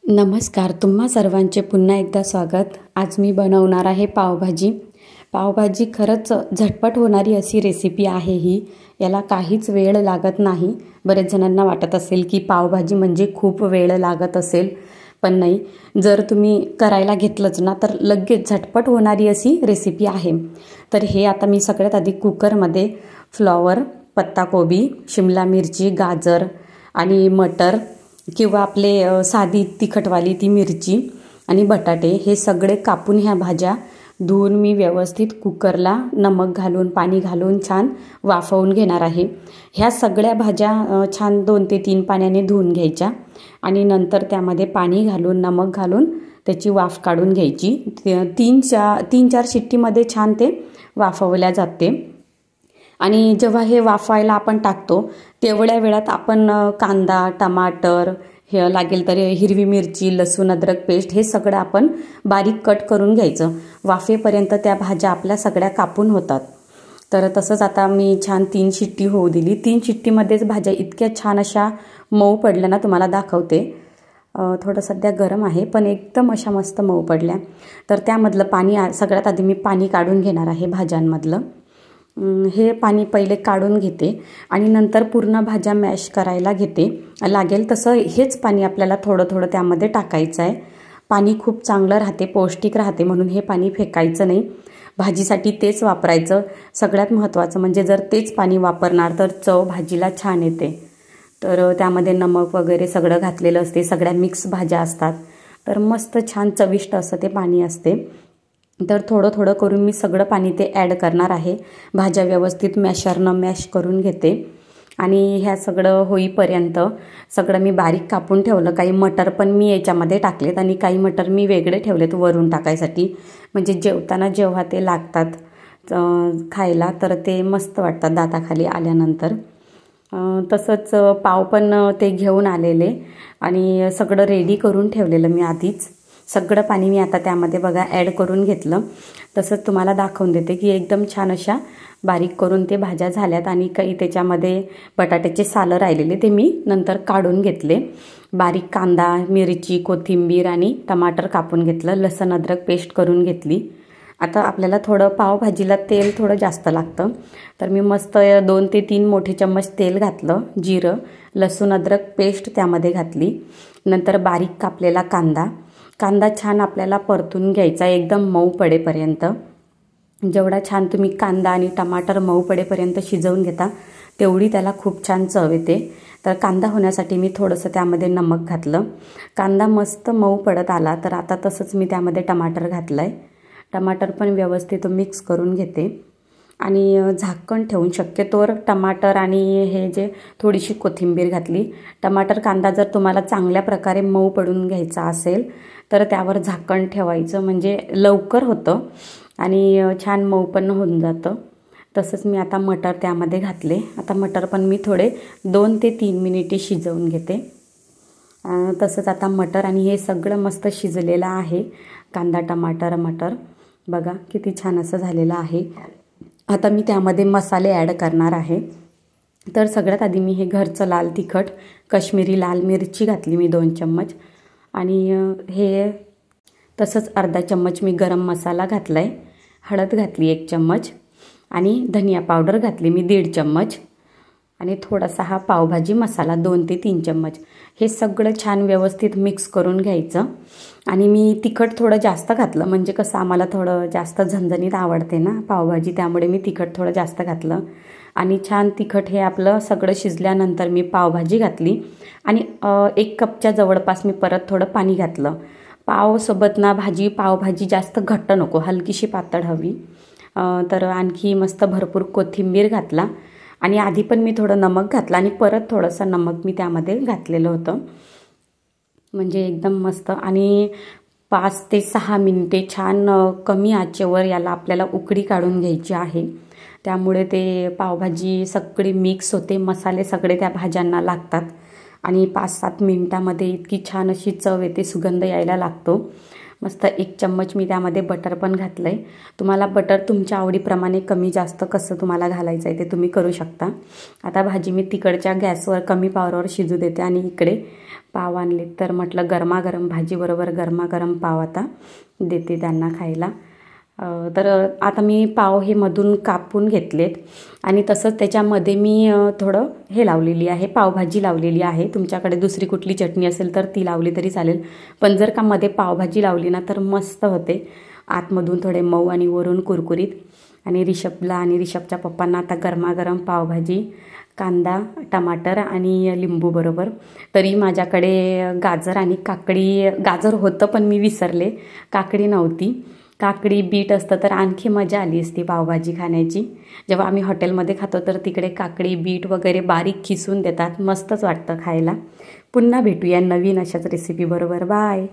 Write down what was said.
नमस्कार, तुम्हा सर्वांचे पुन्हा एकदा स्वागत। आज मी बनवणार आहे पावभाजी। पावभाजी खरंच झटपट होणारी अशी रेसिपी आहे ही। याला काहीच वेळ लागत नाही। बरेच जणांना वाटत असेल की पावभाजी म्हणजे खूप वेळ लागत असेल, पण नाही। जर तुम्ही करायला घेतलंच ना तर लगेच झटपट होणारी अशी रेसिपी आहे। तर हे आता मी सगळ्यात आधी कुकरमध्ये फ्लॉवर, पत्ताकोबी, शिमला मिरची, गाजर आणि मटर किंवा आपले साधी तिखटवाली ती मिरची आणि बटाटे हे सगळे कापून ह्या भाज्या धुवून मी व्यवस्थित कुकरला नमक घालून पाणी घालून छान वाफवून घेणार आहे। ह्या सगळ्या भाज्या छान 2 ते 3 पाण्याने धुवून घ्यायच्या आणि नंतर त्यामध्ये पाणी घालून नमक घालून त्याची वाफ काढून घ्यायची। 3-4 शिट्टीमध्ये छान ते वाफवल्या जाते। आणि जेव्हा हे वाफायला आपण टाकतो तेवढ्या वेळात आपण कांदा, टमाटर, हे लागेल तर हिरवी मिरची, लसूण, अद्रक पेस्ट हे सगळं आपण बारीक कट करून घ्यायचं। वाफेपर्यंत त्या भाज्या आपल्या सगळ्या कापून होतात। तर तसंच आता मी छान 3 शिट्टी होऊ दिली। 3 शिट्टीमध्येच भाज्या इतक्या छान अशा मऊ पडल्या ना, तुम्हाला दाखवते। थोडं सध्या गरम आहे पण एकदम अशा मस्त मऊ पडल्या। तर त्यामधलं पाणी सगळ्यात आधी मी पाणी काढून घेणार आहे भाज्यांमधलं। हे पाणी पहिले काढून घेते आणि नंतर पूर्ण भाज्या मॅश करायला घेते। लागेल तसं हेच पाणी आपल्याला थोडं थोडं त्यामध्ये टाकायचं आहे। पाणी खूप चांगलं राहते, पौष्टिक राहते, म्हणून हे पाणी फेकायचं नाही। भाजीसाठी तेच वापरायचं। सगळ्यात महत्त्वाचं म्हणजे जर तेच पाणी वापरणार तर चव भाजीला छान येते। तर त्यामध्ये नमक वगैरे सगळं घातलेलं असते, सगळ्या मिक्स भाज्या असतात, तर मस्त छान चविष्ट असं ते पाणी असते। तर थोडं थोडं करून मी सगळं पाणी ते ॲड करणार आहे। भाज्या व्यवस्थित मॅशरनं मॅश करून घेते आणि ह्या सगळं होईपर्यंत सगळं मी बारीक कापून ठेवलं। काही मटर पण मी याच्यामध्ये टाकलेत आणि काही मटर मी वेगळे ठेवलेत वरून टाकायसाठी, म्हणजे जेवताना जेव्हा ते लागतात खायला तर ते मस्त वाटतात दाताखाली आल्यानंतर। तसंच पाव पण ते घेऊन आलेले आणि सगळं रेडी करून ठेवलेलं मी आधीच। सगळं पाणी मी आता त्यामध्ये बघा ॲड करून घेतलं। तसंच तुम्हाला दाखवून देते की एकदम छान अशा बारीक करून ते भाज्या झाल्यात आणि काही त्याच्यामध्ये बटाट्याचे सालं राहिलेले ते मी नंतर काढून घेतले। बारीक कांदा, मिरची, कोथिंबीर आणि टमाटर कापून घेतलं, लसूण अद्रक पेस्ट करून घेतली। आता आपल्याला थोडं पावभाजीला तेल थोडं जास्त लागतं, तर मी मस्त 2 ते 3 मोठे चम्मच तेल घातलं। जिरं, लसूण अद्रक पेस्ट त्यामध्ये घातली। नंतर बारीक कापलेला कांदा छान आपल्याला परतून घ्यायचा एकदम मऊ पडेपर्यंत। जेवढा छान तुम्ही कांदा आणि टमाटर मऊ पडेपर्यंत शिजवून घेता तेवढी त्याला खूप छान चव येते। तर कांदा होण्यासाठी मी थोडंसं त्यामध्ये नमक घातलं। कांदा मस्त मऊ पडत आला तर आता तसंच मी त्यामध्ये टमाटर घातलं आहे। टमाटर पण व्यवस्थित मिक्स करून घेते आणि झाकण ठेवून शक्यतोवर टमाटर आणि हे जे थोडीशी कोथिंबीर घातली। टमाटर कांदा जर तुम्हाला चांगल्या प्रकारे मऊ पडून घ्यायचा असेल तर त्यावर झाकण ठेवायचं, म्हणजे लवकर होतं आणि छान मऊ पण होऊन जातं। तसंच मी आता मटर त्यामध्ये घातले। आता मटर पण मी थोडे 2 ते 3 मिनिटे शिजवून घेते। तसंच आता मटर आणि हे सगळं मस्त शिजलेलं आहे। कांदा, टमाटर, मटर बघा किती छान असं झालेलं आहे। आता मी त्यामध्ये मसाले ॲड करणार आहे। तर सगळ्यात आधी मी हे घरचं लाल तिखट, काश्मीरी लाल मिरची घातली मी 2 चम्मच आणि हे तसंच अर्धा चम्मच मी गरम मसाला घातला आहे। हळद घातली 1 चम्मच आणि धनिया पावडर घातली मी 1.5 चम्मच आणि थोडासा हा पावभाजी मसाला 2 ते 3 चम्मच। हे सगळं छान व्यवस्थित मिक्स करून घ्यायचं आणि मी तिखट थोडं जास्त घातलं, म्हणजे कसं आम्हाला थोडं जास्त झणझणीत आवडते ना पावभाजी, त्यामुळे मी तिखट थोडं जास्त घातलं। आणि छान तिखट हे आपलं सगळं शिजल्यानंतर मी पावभाजी घातली आणि 1 कपच्या जवळपास मी परत थोडं पाणी घातलं। पावसोबत ना पावभाजी जास्त घट्ट नको, हलकीशी पातळ हवी। तर आणखी मस्त भरपूर कोथिंबीर घातला आणि आधी पण मी थोडं नमक घातलं आणि परत थोडंसं नमक मी त्यामध्ये घातलेलं होतं, म्हणजे एकदम मस्त। आणि 5 ते 6 मिनिटे छान कमी आचेवर याला आपल्याला उकळी काढून घ्यायची आहे। त्यामुळे ते पावभाजी सगळी मिक्स होते, मसाले सगळे त्या भाज्यांना लागतात आणि 5-7 मिनिटामध्ये इतकी छान अशी चव येते, सुगंध यायला लागतो। मस्त 1 चम्मच मी त्यामध्ये बटर पण घातलं आहे. तुम्हाला बटर तुमच्या आवडीप्रमाणे कमी जास्त कसं तुम्हाला घालायचं आहे ते तुम्ही करू शकता. आता भाजी मी तिकडच्या गॅसवर कमी पावरवर शिजू देते आणि इकडे पाव आणले. तर म्हटलं गरमागरम भाजीबरोबर गरमागरम पाव आता देते त्यांना खायला. तर आता मी पाव हे मधून कापून घेतलेत आणि तसंच त्याच्यामध्ये मी थोडं हे लावलेली आहे, पावभाजी लावलेली आहे. तुमच्याकडे दुसरी कुठली चटणी असेल तर ती लावली तरी चालेल, पण जर का मध्ये पावभाजी लावली ना तर मस्त होते. आतमधून थोडे मऊ आणि वरून कुरकुरीत. आणि रिषभला आणि रिषभच्या पप्पांना आता गरमागरम पावभाजी, कांदा, टमाटर आणि लिंबू बरोबर. तरी माझ्याकडे गाजर आणि काकडी, गाजर होतं पण मी विसरले, काकडी नव्हती. काकडी बीट असतं तर आणखी मजा आली असती पावभाजी खाण्याची. जेव्हा आम्ही हॉटेलमध्ये खातो तर तिकडे काकडी बीट वगैरे बारीक खिसून देतात, मस्तच वाटतं खायला. पुन्हा भेटूया नवीन अशाच रेसिपी बरोबर. बाय.